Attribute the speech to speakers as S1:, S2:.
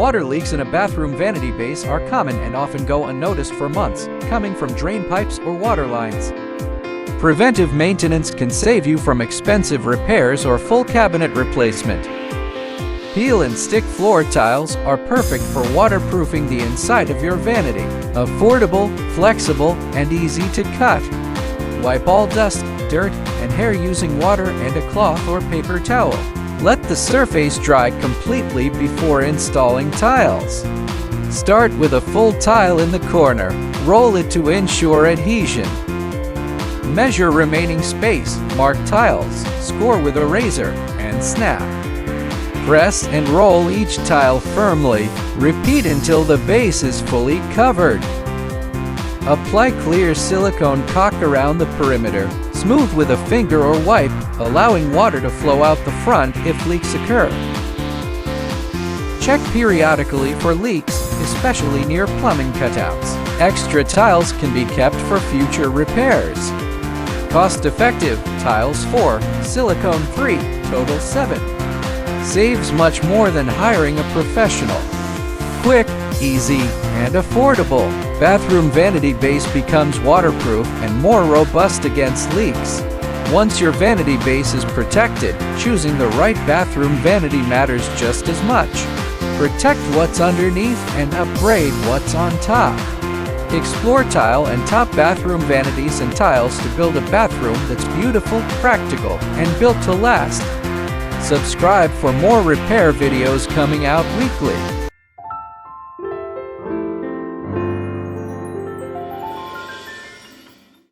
S1: Water leaks in a bathroom vanity base are common and often go unnoticed for months, coming from drain pipes or water lines. Preventive maintenance can save you from expensive repairs or full cabinet replacement. Peel and stick floor tiles are perfect for waterproofing the inside of your vanity. Affordable, flexible, and easy to cut. Wipe all dust, dirt, and hair using water and a cloth or paper towel. Let the surface dry completely before installing tiles. Start with a full tile in the corner. Roll it to ensure adhesion. Measure remaining space, mark tiles, score with a razor, and snap. Press and roll each tile firmly. Repeat until the base is fully covered. Apply clear silicone caulk around the perimeter. Smooth with a finger or wipe, allowing water to flow out the front if leaks occur. Check periodically for leaks, especially near plumbing cutouts. Extra tiles can be kept for future repairs. Cost-effective: tiles 4, silicone 3, total 7. Saves much more than hiring a professional. Quick, easy, and affordable. Bathroom vanity base becomes waterproof and more robust against leaks. Once your vanity base is protected, choosing the right bathroom vanity matters just as much. Protect what's underneath and upgrade what's on top. Explore tile and top bathroom vanities and tiles to build a bathroom that's beautiful, practical, and built to last. Subscribe for more repair videos coming out weekly.